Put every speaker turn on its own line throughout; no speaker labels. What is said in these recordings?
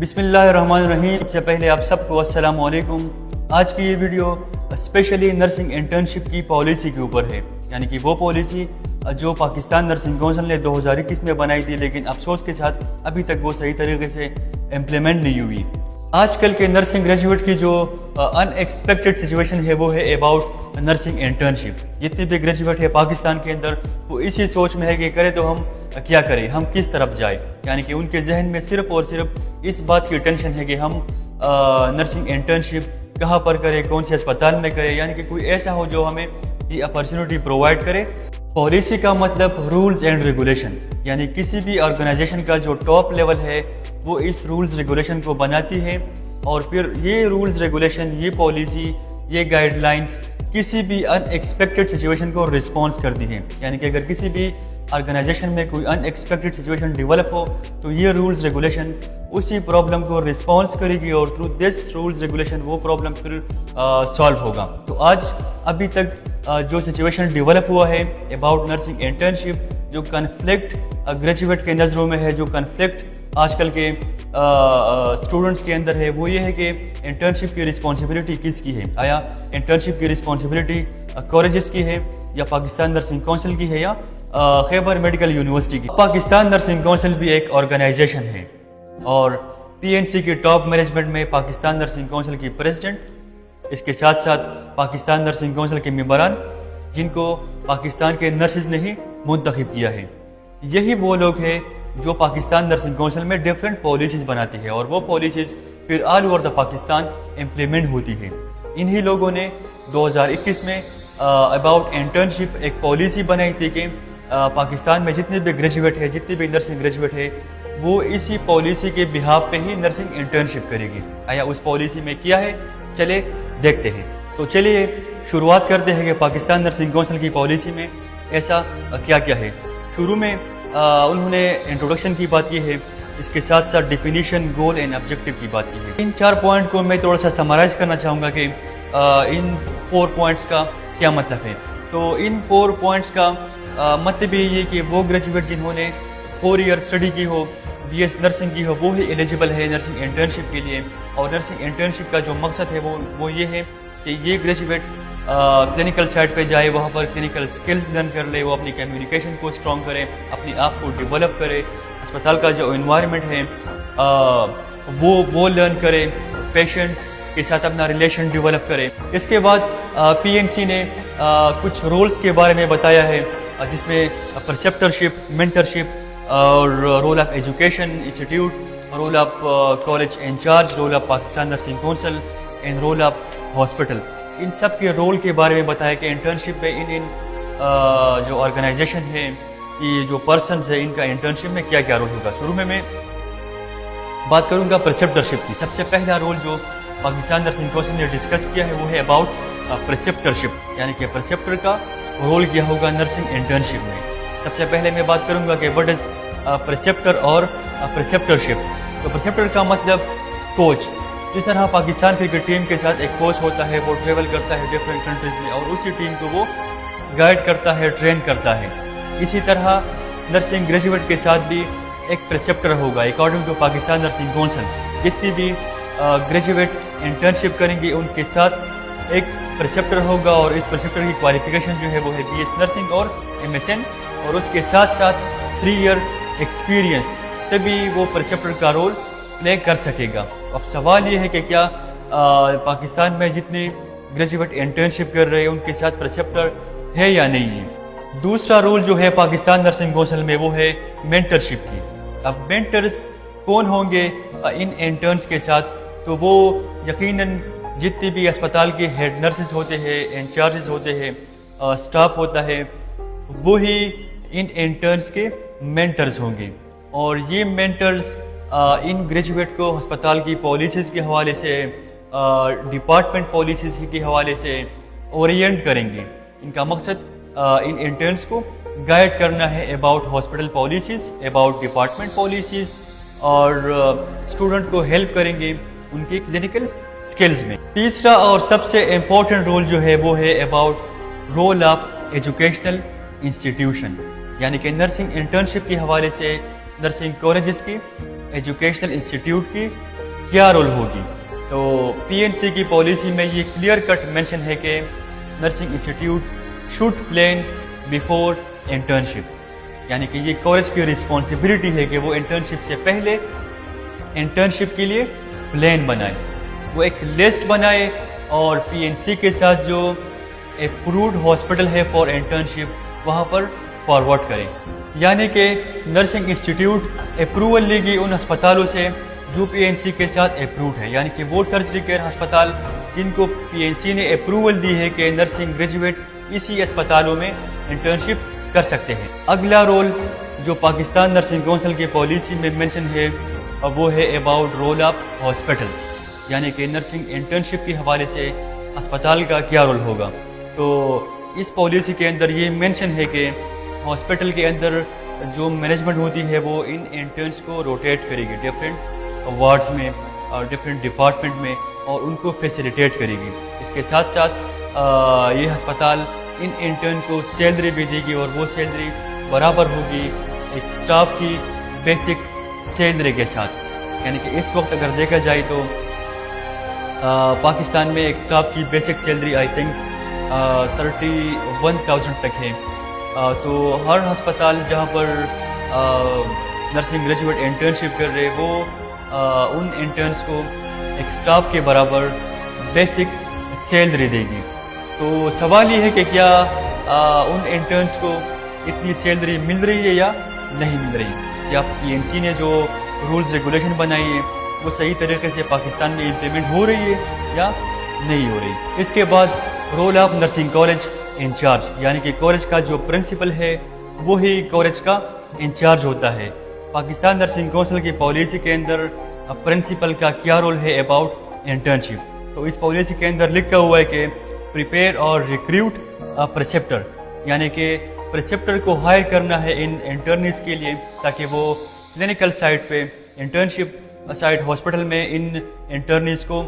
बिस्मिल्लाहिर्रहमानिर्रहीम। सबसे पहले आप सबको अस्सलाम वालेकुम। आज की ये वीडियो स्पेशली नर्सिंग इंटर्नशिप की पॉलिसी के ऊपर है, यानी कि वो पॉलिसी जो पाकिस्तान नर्सिंग काउंसिल ने 2021 में बनाई थी, लेकिन अफसोस के साथ अभी तक वो सही तरीके से इम्प्लीमेंट नहीं हुई। आजकल के नर्सिंग ग्रेजुएट की जो अनएक्सपेक्टेड सिचुएशन है वो है अबाउट नर्सिंग इंटर्नशिप। जितने भी ग्रेजुएट है पाकिस्तान के अंदर वो इसी सोच में है कि करे तो हम क्या करें, हम किस तरफ जाए, यानी कि उनके जहन में सिर्फ और सिर्फ इस बात की टेंशन है कि हम नर्सिंग इंटर्नशिप कहाँ पर करें, कौन से अस्पताल में करें, यानी कि कोई ऐसा हो जो हमें ये अपॉर्चुनिटी प्रोवाइड करे। पॉलिसी का मतलब रूल्स एंड रेगुलेशन, यानी किसी भी ऑर्गेनाइजेशन का जो टॉप लेवल है वो इस रूल्स रेगुलेशन को बनाती है और फिर ये रूल्स रेगुलेशन, ये पॉलिसी, ये गाइडलाइंस किसी भी अनएक्सपेक्टेड सिचुएशन को रिस्पॉन्स करती है। यानी कि अगर किसी भी ऑर्गेनाइजेशन में कोई अनएक्सपेक्टेड सिचुएशन डेवलप हो तो ये रूल्स रेगुलेशन उसी प्रॉब्लम को रिस्पॉन्स करेगी और थ्रू दिस रूल्स रेगुलेशन वो प्रॉब्लम फिर सॉल्व होगा। तो आज अभी तक जो सिचुएशन डेवलप हुआ है अबाउट नर्सिंग इंटर्नशिप, जो कन्फ्लिक्ट ग्रेजुएट के नज़रों में है, जो कन्फ्लिक्ट आजकल के स्टूडेंट्स के अंदर है, वो ये है कि इंटर्नशिप की रिस्पॉन्सिबिलिटी किसकी है। आया इंटर्नशिप की रिस्पॉन्सिबिलिटी कॉलेजेस की है या पाकिस्तान नर्सिंग काउंसिल की है या खैबर मेडिकल यूनिवर्सिटी की। पाकिस्तान नर्सिंग काउंसिल भी एक ऑर्गेनाइजेशन है और पीएनसी की टॉप मैनेजमेंट में पाकिस्तान नर्सिंग काउंसिल की प्रेसिडेंट, इसके साथ साथ पाकिस्तान नर्सिंग काउंसिल के मेंबरान जिनको पाकिस्तान के नर्सिस ने ही मुंतखब किया है। यही वो लोग हैं जो पाकिस्तान नर्सिंग काउंसिल में डिफरेंट पॉलिसीज़ बनाती है और वो पॉलिसीज़ फिर all over the Pakistan implement होती है। इन्हीं लोगों ने 2021 में अबाउट इंटर्नशिप एक पॉलिसी बनाई थी कि पाकिस्तान में जितने भी ग्रेजुएट है, जितने भी नर्सिंग ग्रेजुएट है, वो इसी पॉलिसी के बिहाफ पे ही नर्सिंग इंटर्नशिप करेगी। आया उस पॉलिसी में क्या है, चले देखते हैं। तो चलिए शुरुआत करते हैं कि पाकिस्तान नर्सिंग काउंसिल की पॉलिसी में ऐसा क्या क्या है। शुरू में उन्होंने इंट्रोडक्शन की बात की है, इसके साथ साथ डिफिनीशन, गोल एंड ऑब्जेक्टिव की बात की है। इन 4 पॉइंट को मैं थोड़ा सा समराइज करना चाहूँगा कि इन 4 पॉइंट्स का क्या मतलब है। तो इन 4 पॉइंट्स का मतलब ये कि वो ग्रेजुएट जिन्होंने 4 ईयर स्टडी की हो, बीएस नर्सिंग की हो, वो ही एलिजिबल है नर्सिंग इंटर्नशिप के लिए। और नर्सिंग इंटर्नशिप का जो मकसद है वो ये है कि ये ग्रेजुएट क्लिनिकल साइड पे जाए, वहाँ पर क्लिनिकल स्किल्स लर्न कर ले, वो अपनी कम्युनिकेशन को स्ट्रॉन्ग करे, अपने आप को डेवलप करे, अस्पताल का जो एनवायरनमेंट है वो लर्न करे, पेशेंट के साथ अपना रिलेशन डेवलप करे। इसके बाद पीएनसी ने कुछ रोल्स के बारे में बताया है, जिसमें प्रिसेप्टरशिप, मेंटरशिप और role of education institute, role of college incharge, role of Pakistan nursing council and role of hospital. इन सब के रोल के बारे में बताया कि इंटर्नशिप में इन जो ऑर्गेनाइजेशन है, ये जो पर्सन्स है, इनका इंटर्नशिप में क्या क्या रोल होगा। शुरू में मैं बात करूंगा प्रिसेप्टरशिप की। सबसे पहला रोल जो पाकिस्तान नर्सिंग काउंसिल ने डिस्कस किया है वो है अबाउट प्रिसेप्टरशिप, यानी कि प्रिसेप्टर का रोल क्या होगा नर्सिंग इंटर्नशिप में। सबसे पहले मैं बात करूंगा कि व्हाट इज प्रिसेप्टर और प्रिसेप्टरशिप। तो प्रिसेप्टर का मतलब कोच। जिस तरह पाकिस्तान क्रिकेट टीम के साथ एक कोच होता है, वो ट्रेवल करता है डिफरेंट कंट्रीज में और उसी टीम को वो गाइड करता है, ट्रेन करता है, इसी तरह नर्सिंग ग्रेजुएट के साथ भी एक प्रिसेप्टर होगा। According to Pakistan nursing council जितनी भी ग्रेजुएट इंटर्नशिप करेंगे उनके साथ एक प्रिसेप्टर होगा और इस प्रिसेप्टर की क्वालिफिकेशन जो है वो है बीएस नर्सिंग और एमएसएन, और उसके साथ साथ 3 ईयर एक्सपीरियंस, तभी वो प्रिसेप्टर का रोल प्ले कर सकेगा। अब सवाल ये है कि क्या पाकिस्तान में जितने ग्रेजुएट इंटर्नशिप कर रहे हैं उनके साथ प्रिसेप्टर है या नहीं है। दूसरा रोल जो है पाकिस्तान नर्सिंग काउंसिल में वो है मेंटरशिप की। अब मेंटर्स कौन होंगे इन इंटर्न्स के साथ, तो वो यकीनन जितने भी अस्पताल के हेड नर्सेज होते हैं, इंचार्जेस होते हैं, स्टाफ होता है, वो ही इन इंटर्न्स के मेंटर्स होंगे। और ये मेंटर्स इन ग्रेजुएट को अस्पताल की पॉलिसीज़ के हवाले से, डिपार्टमेंट पॉलिसीज़ के हवाले से ओरिएंट करेंगे। इनका मकसद इन इंटर्न्स को गाइड करना है about hospital policies, about department policies, और स्टूडेंट को हेल्प करेंगे उनकी क्लिनिकल स्किल्स में। तीसरा और सबसे इम्पोर्टेंट रोल जो है वो है about role of educational institution, यानी कि नर्सिंग इंटर्नशिप के हवाले से नर्सिंग कॉलेजेस की एजुकेशनल इंस्टीट्यूट की क्या रोल होगी। तो PNC की पॉलिसी में ये क्लियर कट मेंशन है कि nursing institute should plan before internship, यानी कि ये कॉलेज की रिस्पॉन्सिबिलिटी है कि वो इंटर्नशिप से पहले इंटर्नशिप के लिए प्लान बनाए, वो एक लिस्ट बनाए और PNC के साथ जो अप्रूव्ड हॉस्पिटल है फॉर इंटर्नशिप वहाँ पर फॉरवर्ड करें। यानी कि नर्सिंग इंस्टीट्यूट अप्रूवल लेगी उन अस्पतालों से जो PNC के साथ अप्रूव्ड है, यानी कि वो टर्शरी केयर अस्पताल जिनको PNC ने अप्रूवल दी है कि नर्सिंग ग्रेजुएट इसी अस्पतालों में इंटर्नशिप कर सकते हैं। अगला रोल जो पाकिस्तान नर्सिंग काउंसिल की पॉलिसी में मेंशन है वो है अबाउट रोल ऑफ हॉस्पिटल, यानी कि नर्सिंग इंटर्नशिप के हवाले से अस्पताल का क्या रोल होगा। तो इस पॉलिसी के अंदर ये मेंशन है कि हॉस्पिटल के अंदर जो मैनेजमेंट होती है वो इन इंटर्न्स को रोटेट करेगी डिफरेंट वार्ड्स में और डिफरेंट डिपार्टमेंट में और उनको फैसिलिटेट करेगी। इसके साथ साथ ये अस्पताल इन इंटर्न को सैलरी भी देगी और वो सैलरी बराबर होगी एक स्टाफ की बेसिक सैलरी के साथ। यानी कि इस वक्त अगर देखा जाए तो पाकिस्तान में एक स्टाफ की बेसिक सैलरी आई थिंक 31,000 तक है। तो हर अस्पताल जहाँ पर नर्सिंग ग्रेजुएट इंटर्नशिप कर रहे वो उन इंटर्न्स को एक स्टाफ के बराबर बेसिक सैलरी देगी। तो सवाल ये है कि क्या उन इंटर्न्स को इतनी सैलरी मिल रही है या नहीं मिल रही, या PNC ने जो रूल्स रेगुलेशन बनाई है वो सही तरीके से पाकिस्तान में इम्प्लीमेंट हो रही है या नहीं हो रही। इसके बाद role of nursing college incharge, यानी कि कॉलेज का जो प्रिंसिपल है वो ही कॉलेज का इंचार्ज होता है। पाकिस्तान नर्सिंग काउंसिल की पॉलिसी के अंदर प्रिंसिपल का क्या रोल है अबाउट इंटर्नशिप। तो इस पॉलिसी के अंदर लिखा हुआ है कि प्रिपेयर और रिक्रूट प्रिसेप्टर, यानी कि प्रिसेप्टर को हायर करना है इन इंटर्निस के लिए ताकि वो क्लिनिकल साइट पे इंटर्नशिप साइट हॉस्पिटल में इन इंटर्निस को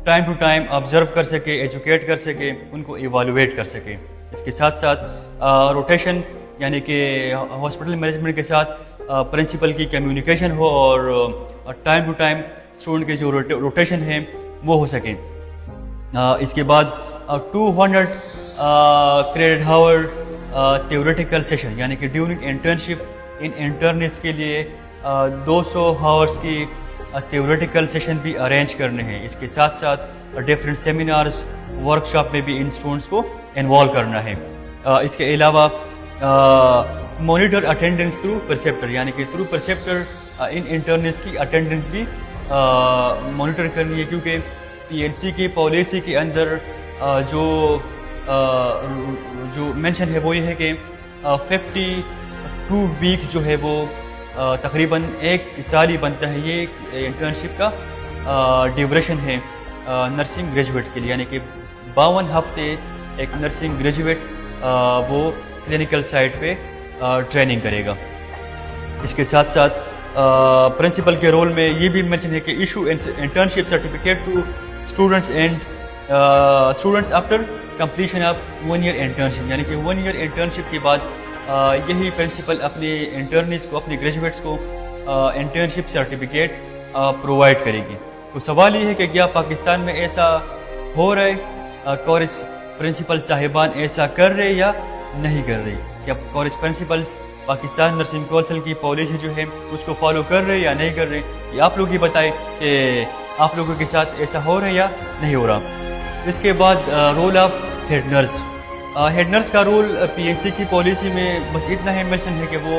टाइम टू टाइम ऑब्जर्व कर सके, एजुकेट कर सके, उनको इवालुएट कर सके। इसके साथ साथ रोटेशन, यानी कि हॉस्पिटल मैनेजमेंट के साथ प्रिंसिपल की कम्युनिकेशन हो और टाइम टू टाइम स्टूडेंट के जो रोटेशन है वो हो सके। इसके बाद 200 क्रेडिट हावर थ्योरेटिकल सेशन, यानी कि ड्यूरिंग इंटर्नशिप इन इंटर्निस के लिए 200 हावर्स की थ्योरेटिकल सेशन भी अरेंज करने हैं। इसके साथ साथ डिफरेंट सेमिनार्स वर्कशॉप में भी इन स्टूडेंट्स को इन्वॉल्व करना है। इसके अलावा मॉनिटर अटेंडेंस थ्रू परसेप्टर, यानी कि थ्रू परसेप्टर इन इंटर्निस की अटेंडेंस भी मॉनिटर करनी है, क्योंकि PNC की पॉलिसी के अंदर जो मेंशन है वो ये है कि 52 वीक जो है वो तकरीबन एक साल ही बनता है। ये इंटर्नशिप का ड्यूरेशन है नर्सिंग ग्रेजुएट के लिए, यानी कि 52 हफ्ते एक नर्सिंग ग्रेजुएट वो क्लिनिकल साइट पे ट्रेनिंग करेगा। इसके साथ साथ प्रिंसिपल के रोल में ये भी मेंशन है कि issue internship certificate to students and students after completion of 1 year internship, यानी कि 1 ईयर इंटर्नशिप के बाद यही प्रिंसिपल अपने इंटर्निस को, अपने ग्रेजुएट्स को इंटर्नशिप सर्टिफिकेट प्रोवाइड करेगी। तो सवाल ये है कि क्या पाकिस्तान में ऐसा हो रहा है, कॉलेज प्रिंसिपल साहिबान ऐसा कर रहे या नहीं कर रहे, क्या college principles Pakistan nursing council की पॉलिसी जो है उसको फॉलो कर रहे या नहीं कर रहे, ये आप लोग ही बताएं कि आप लोगों के साथ ऐसा हो रहा है या नहीं हो रहा। इसके बाद role of head nurse. Head nurse का रोल PNC की पॉलिसी में बस इतना है मेंशन है कि वो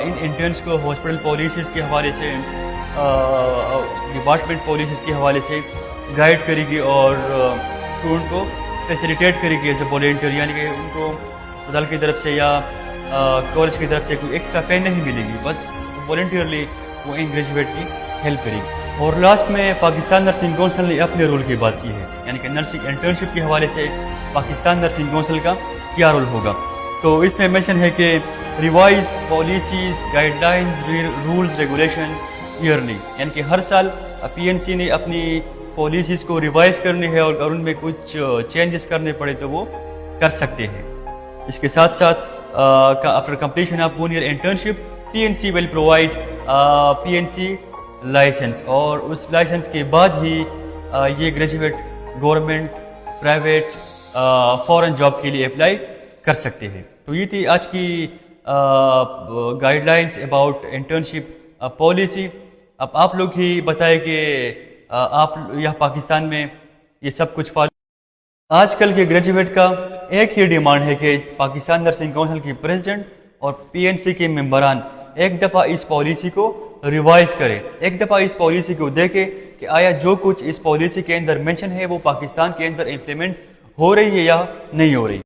इन इंटर्न्स को हॉस्पिटल पॉलिसीज़ के हवाले से, डिपार्टमेंट पॉलिसीज़ के हवाले से गाइड करेगी और स्टूडेंट को फैसिलिटेट करेगी एज ए वॉलंटियर, यानी कि उनको अस्पताल की तरफ से या कॉलेज की तरफ से कोई एक्स्ट्रा पे नहीं मिलेगी, बस वॉलंटियरली वो इन ग्रेजुएट की हेल्प करेगी। और लास्ट में पाकिस्तान नर्सिंग काउंसिल ने अपने रोल की बात की है, यानी कि नर्सिंग इंटर्नशिप के हवाले से पाकिस्तान नर्सिंग काउंसिल का क्या रोल होगा। तो इसमें मेंशन है कि revise policies, guidelines, rules, regulation yearly, यानी कि हर साल PNC ने अपनी पॉलिसीज़ को रिवाइज करनी है और अगर उनमें कुछ चेंजेस करने पड़े तो वो कर सकते हैं। इसके साथ साथ after completion of 1 year internship PNC will provide PNC licence, اور اس لائسنس کے بعد ہی یہ graduate government private foreign job کے لیے اپلائی کر سکتے ہیں۔ تو یہ تھی آج کی guide lines about internship policy. اب آپ لوگ ہی بتائیں کہ آپ یہاں پاکستان میں یہ سب کچھ فالو۔ آج کل کے گریجویٹ کا ایک ہی ڈیمانڈ ہے کہ پاکستان نرسنگ کونسل کی پریزیڈنٹ اور PNC کے ممبران ایک دفعہ اس پالیسی کو ریوائز کریں، ایک دفعہ اس پالیسی کو دیکھیں کہ آیا جو کچھ اس پالیسی کے اندر مینشن ہے وہ پاکستان کے اندر امپلیمنٹ ہو رہی ہے یا نہیں ہو رہی۔